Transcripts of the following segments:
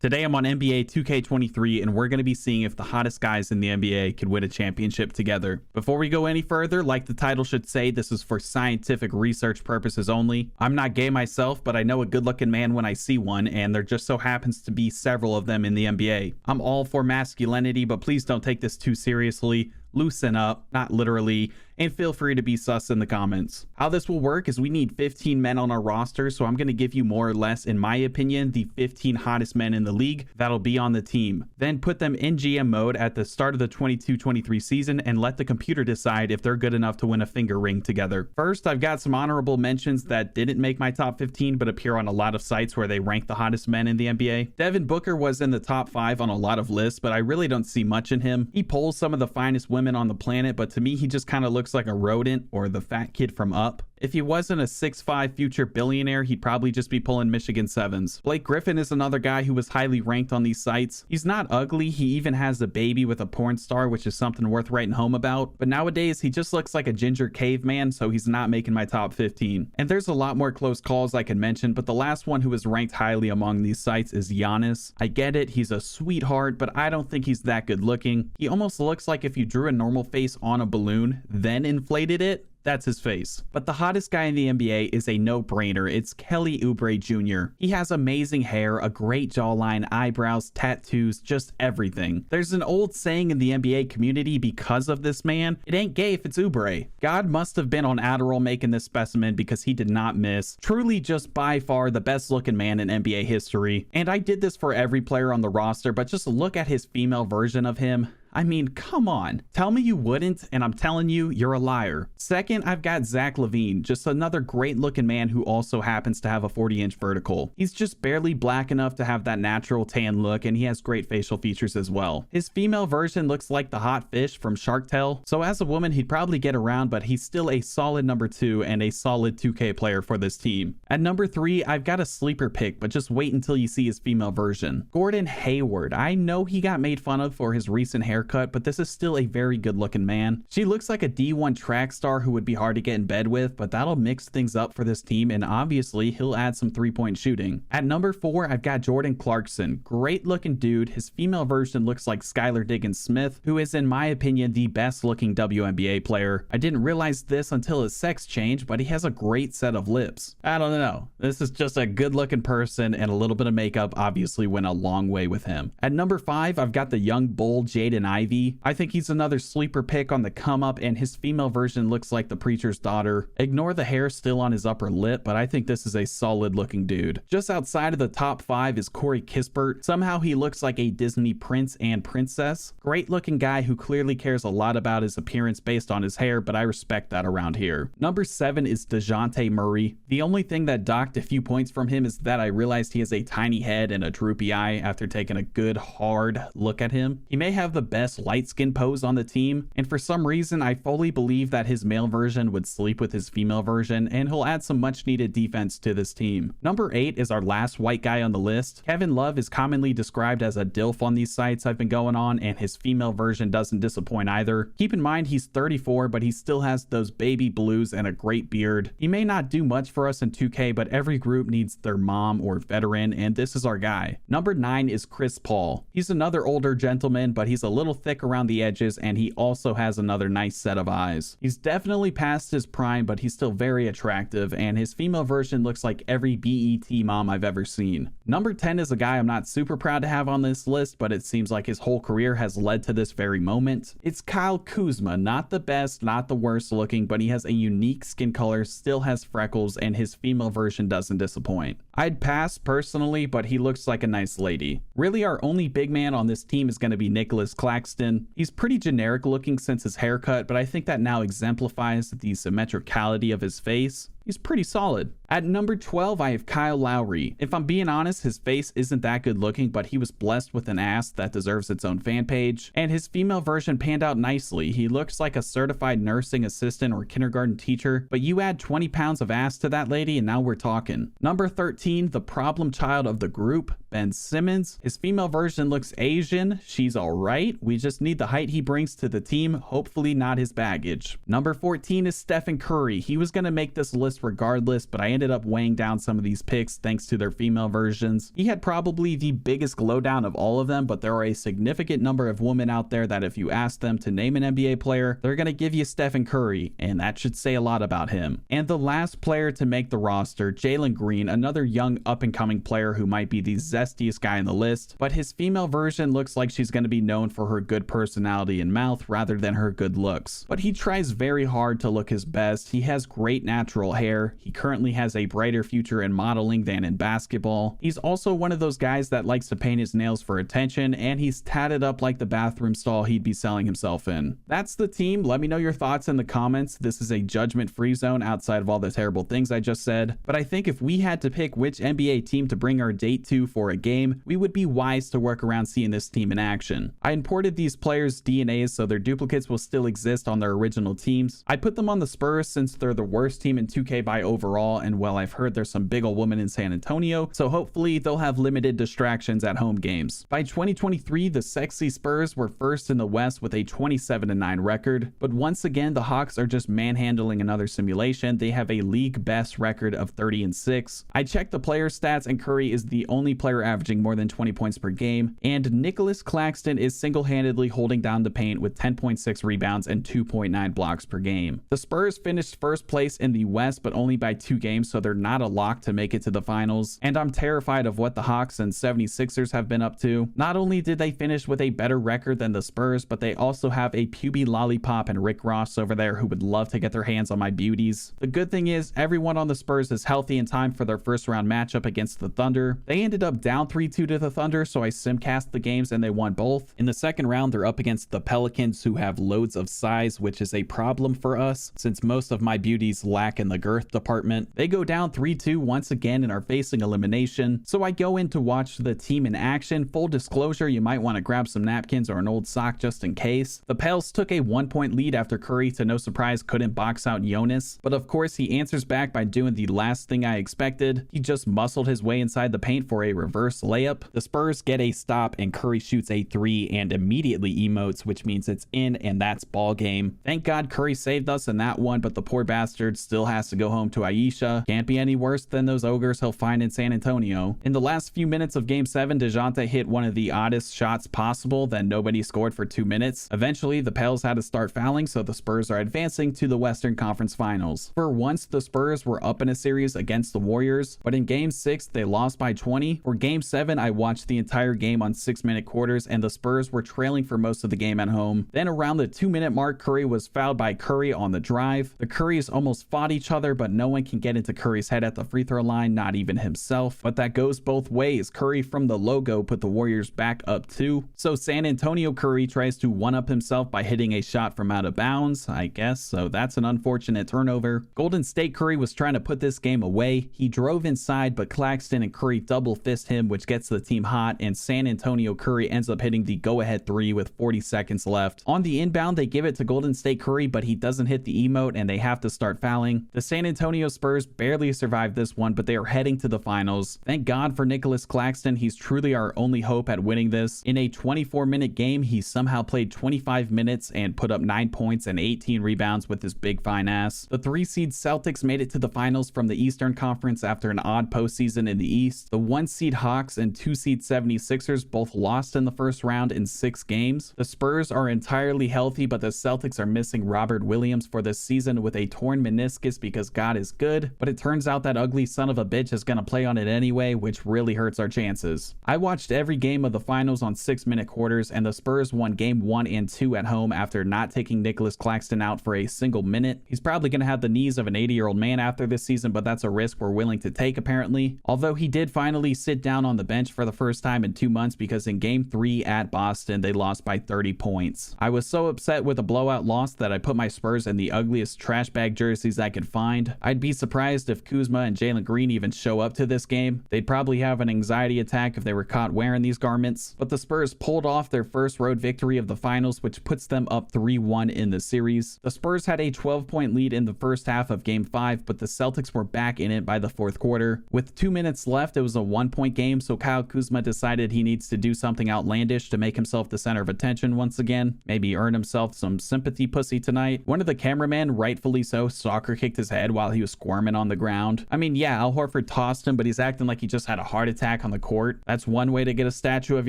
Today I'm on NBA 2K23 and we're going to be seeing if the hottest guys in the NBA could win a championship together. Before we go any further, like the title should say, this is for scientific research purposes only. I'm not gay myself, but I know a good looking man when I see one, and there just so happens to be several of them in the NBA. I'm all for masculinity, but please don't take this too seriously. Loosen up, not literally, and feel free to be sus in the comments. How this will work is we need 15 men on our roster, so I'm going to give you more or less, in my opinion, the 15 hottest men in the league that'll be on the team. Then put them in GM mode at the start of the 22-23 season and let the computer decide if they're good enough to win a finger ring together. First, I've got some honorable mentions that didn't make my top 15 but appear on a lot of sites where they rank the hottest men in the NBA. Devin Booker was in the top 5 on a lot of lists, but I really don't see much in him. He pulls some of the finest women on the planet, but to me he just kind of looks like a rodent or the fat kid from Up. If he wasn't a 6'5" future billionaire, he'd probably just be pulling Michigan 7s. Blake Griffin is another guy who was highly ranked on these sites. He's not ugly, he even has a baby with a porn star, which is something worth writing home about. But nowadays, he just looks like a ginger caveman, so he's not making my top 15. And there's a lot more close calls I can mention, but the last one who is ranked highly among these sites is Giannis. I get it, he's a sweetheart, but I don't think he's that good looking. He almost looks like if you drew a normal face on a balloon, then inflated it. That's his face. But the hottest guy in the NBA is a no-brainer. It's Kelly Oubre Jr. He has amazing hair, a great jawline, eyebrows, tattoos, just everything. There's an old saying in the NBA community because of this man, it ain't gay if it's Oubre. God must have been on Adderall making this specimen because he did not miss. Truly just by far the best looking man in NBA history. And I did this for every player on the roster, but just look at his female version of him. I mean, come on. Tell me you wouldn't, and I'm telling you, you're a liar. Second, I've got Zach LaVine, just another great looking man who also happens to have a 40-inch vertical. He's just barely black enough to have that natural tan look, and he has great facial features as well. His female version looks like the hot fish from Shark Tale, so as a woman, he'd probably get around, but he's still a solid number 2 and a solid 2K player for this team. At number 3, I've got a sleeper pick, but just wait until you see his female version. Gordon Hayward. I know he got made fun of for his recent haircut, but this is still a very good looking man. She looks like a D1 track star who would be hard to get in bed with, but that'll mix things up for this team, and obviously he'll add some 3-point shooting. At number 4, I've got Jordan Clarkson. Great looking dude. His female version looks like Skylar Diggins-Smith, who is in my opinion the best looking WNBA player. I didn't realize this until his sex change, but he has a great set of lips. I don't know. This is just a good looking person, and a little bit of makeup obviously went a long way with him. At number 5, I've got the young bull Jaden Ivey. I think he's another sleeper pick on the come up, and his female version looks like the preacher's daughter. Ignore the hair still on his upper lip, but I think this is a solid looking dude. Just outside of the top 5 is Corey Kispert. Somehow he looks like a Disney prince and princess. Great looking guy who clearly cares a lot about his appearance based on his hair, but I respect that around here. Number 7 is DeJounte Murray. The only thing that docked a few points from him is that I realized he has a tiny head and a droopy eye after taking a good hard look at him. He may have the best light skin pose on the team, and for some reason I fully believe that his male version would sleep with his female version, and he'll add some much needed defense to this team. Number 8 is our last white guy on the list. Kevin Love is commonly described as a DILF on these sites I've been going on, and his female version doesn't disappoint either. Keep in mind he's 34, but he still has those baby blues and a great beard. He may not do much for us in 2K, but every group needs their mom or veteran, and this is our guy. Number 9 is Chris Paul. He's another older gentleman, but he's a little thick around the edges, and he also has another nice set of eyes. He's definitely past his prime, but he's still very attractive, and his female version looks like every BET mom I've ever seen. Number 10 is a guy I'm not super proud to have on this list, but it seems like his whole career has led to this very moment. It's Kyle Kuzma. Not the best, not the worst looking, but he has a unique skin color, still has freckles, and his female version doesn't disappoint. I'd pass personally, but he looks like a nice lady. Really, our only big man on this team is going to be Nicholas Claxton. He's pretty generic looking since his haircut, but I think that now exemplifies the symmetricality of his face. He's pretty solid. At number 12, I have Kyle Lowry. If I'm being honest, his face isn't that good looking, but he was blessed with an ass that deserves its own fan page, and his female version panned out nicely. He looks like a certified nursing assistant or kindergarten teacher, but you add 20 pounds of ass to that lady and now we're talking. Number 13, the problem child of the group, Ben Simmons. His female version looks Asian. She's alright. We just need the height he brings to the team, hopefully not his baggage. Number 14 is Stephen Curry. He was going to make this list regardless, but I ended up weighing down some of these picks thanks to their female versions. He had probably the biggest glow down of all of them, but there are a significant number of women out there that if you ask them to name an NBA player, they're going to give you Stephen Curry, and that should say a lot about him. And the last player to make the roster, Jalen Green, another young up-and-coming player who might be the zestiest guy on the list, but his female version looks like she's going to be known for her good personality and mouth rather than her good looks. But he tries very hard to look his best. He has great natural hair. He currently has a brighter future in modeling than in basketball. He's also one of those guys that likes to paint his nails for attention, and he's tatted up like the bathroom stall he'd be selling himself in. That's the team. Let me know your thoughts in the comments. This is a judgment-free zone outside of all the terrible things I just said, but I think if we had to pick which NBA team to bring our date to for a game, we would be wise to work around seeing this team in action. I imported these players' DNAs so their duplicates will still exist on their original teams. I put them on the Spurs since they're the worst team in 2K by overall, and well, I've heard there's some big old women in San Antonio, so hopefully they'll have limited distractions at home games. By 2023, the sexy Spurs were first in the West with a 27-9 record, but once again, the Hawks are just manhandling another simulation. They have a league best record of 30-6. I checked the player stats, and Curry is the only player averaging more than 20 points per game, and Nicholas Claxton is single-handedly holding down the paint with 10.6 rebounds and 2.9 blocks per game. The Spurs finished first place in the West, but only by 2 games, so they're not a lock to make it to the finals, and I'm terrified of what the Hawks and 76ers have been up to. Not only did they finish with a better record than the Spurs, but they also have a puby lollipop and Rick Ross over there who would love to get their hands on my beauties. The good thing is everyone on the Spurs is healthy in time for their first round matchup against the Thunder. They ended up down 3-2 to the Thunder, so I simcast the games and they won both. In the second round, they're up against the Pelicans, who have loads of size, which is a problem for us since most of my beauties lack in the girth department. They go down 3-2 once again and are facing elimination, so I go in to watch the team in action. Full disclosure, you might want to grab some napkins or an old sock just in case. The Pels took a 1-point lead after Curry, to no surprise, couldn't box out Jonas, but of course he answers back by doing the last thing I expected. He just muscled his way inside the paint for a reverse layup. The Spurs get a stop and Curry shoots a 3 and immediately emotes, which means it's in, and that's ball game. Thank God Curry saved us in that one, but the poor bastard still has to go home to Aisha. Can't be any worse than those ogres he'll find in San Antonio. In the last few minutes of Game 7, DeJounte hit one of the oddest shots possible, then nobody scored for 2 minutes. Eventually, the Pels had to start fouling, so the Spurs are advancing to the Western Conference Finals. For once, the Spurs were up in a series against the Warriors, but in Game 6, they lost by 20. For Game 7, I watched the entire game on 6-minute quarters, and the Spurs were trailing for most of the game at home. Then around the 2-minute mark, Curry was fouled by Curry on the drive. The Currys almost fought each other, but no one can get into Curry's head at the free throw line, not even himself. But that goes both ways. Curry from the logo put the Warriors back up 2. So San Antonio Curry tries to one-up himself by hitting a shot from out of bounds, I guess, so that's an unfortunate turnover. Golden State Curry was trying to put this game away. He drove inside, but Claxton and Curry double fist him, which gets the team hot, and San Antonio Curry ends up hitting the go-ahead 3 with 40 seconds left. On the inbound, they give it to Golden State Curry, but he doesn't hit the emote, and they have to start fouling. The San Antonio Spurs barely survived this one, but they are heading to the finals. Thank God for Nicholas Claxton. He's truly our only hope at winning this. In a 24-minute game, he somehow played 25 minutes and put up 9 points and 18 rebounds with his big fine ass. The 3-seed Celtics made it to the finals from the Eastern Conference after an odd postseason in the East. The 1-seed Hawks and 2-seed 76ers both lost in the first round in 6 games. The Spurs are entirely healthy, but the Celtics are missing Robert Williams for this season with a torn meniscus because God is good, but it turns out that ugly son of a bitch is gonna play on it anyway, which really hurts our chances. I watched every game of the finals on 6-minute quarters, and the Spurs won game 1 and 2 at home after not taking Nicholas Claxton out for a single minute. He's probably gonna have the knees of an 80-year-old man after this season, but that's a risk we're willing to take apparently. Although he did finally sit down on the bench for the first time in 2 months, because in game 3 at Boston, they lost by 30 points. I was so upset with a blowout loss that I put my Spurs in the ugliest trash bag jerseys I could find. I'd be surprised if Kuzma and Jalen Green even show up to this game. They'd probably have an anxiety attack if they were caught wearing these garments. But the Spurs pulled off their first road victory of the finals, which puts them up 3-1 in the series. The Spurs had a 12-point lead in the first half of game 5, but the Celtics were back in it by the fourth quarter. With 2 minutes left, it was a 1-point game, so Kyle Kuzma decided he needs to do something outlandish to make himself the center of attention once again. Maybe earn himself some sympathy pussy tonight. One of the cameramen, rightfully so, soccer kicked his head while he was squirming on the ground. I mean, yeah, Al Horford tossed him, but he's acting like he just had a heart attack on the court. That's one way to get a statue of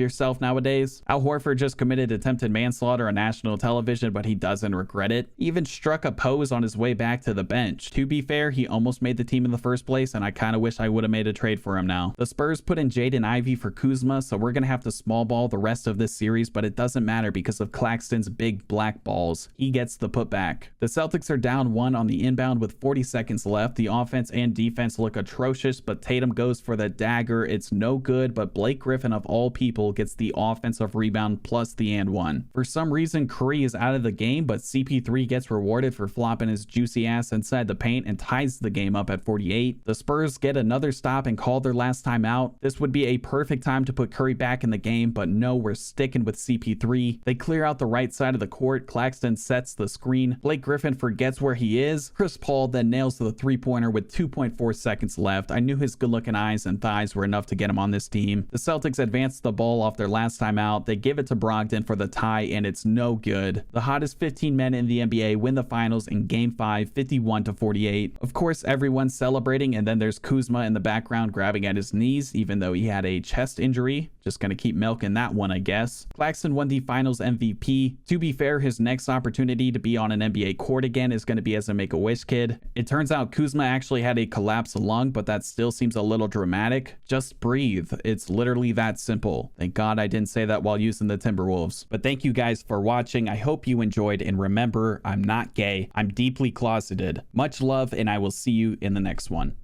yourself nowadays. Al Horford just committed attempted manslaughter on national television, but he doesn't regret it. He even struck a pose on his way back to the bench. To be fair, he almost made the team in the first place, and I kind of wish I would have made a trade for him now. The Spurs put in Jaden Ivey for Kuzma, so we're gonna have to small ball the rest of this series, but it doesn't matter because of Claxton's big black balls. He gets the putback. The Celtics are down 1 on the inbound with 40 seconds left. The offense and defense look atrocious, but Tatum goes for the dagger. It's no good, but Blake Griffin of all people gets the offensive rebound plus the and one. For some reason, Curry is out of the game, but CP3 gets rewarded for flopping his juicy ass inside the paint and ties the game up at 48. The Spurs get another stop and call their last time out. This would be a perfect time to put Curry back in the game, but no, we're sticking with CP3. They clear out the right side of the court. Claxton sets the screen. Blake Griffin forgets where he is. Chris Paul then nails the three-pointer with 2.4 seconds left. I knew his good-looking eyes and thighs were enough to get him on this team. The Celtics advance the ball off their last time out. They give it to Brogdon for the tie, and it's no good. The hottest 15 men in the NBA win the finals in Game 5, 51-48. Of course, everyone's celebrating, and then there's Kuzma in the background grabbing at his knees, even though he had a chest injury. Just gonna keep milking that one, I guess. Claxton won the finals MVP. To be fair, his next opportunity to be on an NBA court again is gonna be as a Make-A-Wish kid. It turns out Kuzma actually had a collapsed lung, but that still seems a little dramatic. Just breathe. It's literally that simple. Thank God I didn't say that while using the Timberwolves. But thank you guys for watching. I hope you enjoyed, and remember, I'm not gay. I'm deeply closeted. Much love, and I will see you in the next one.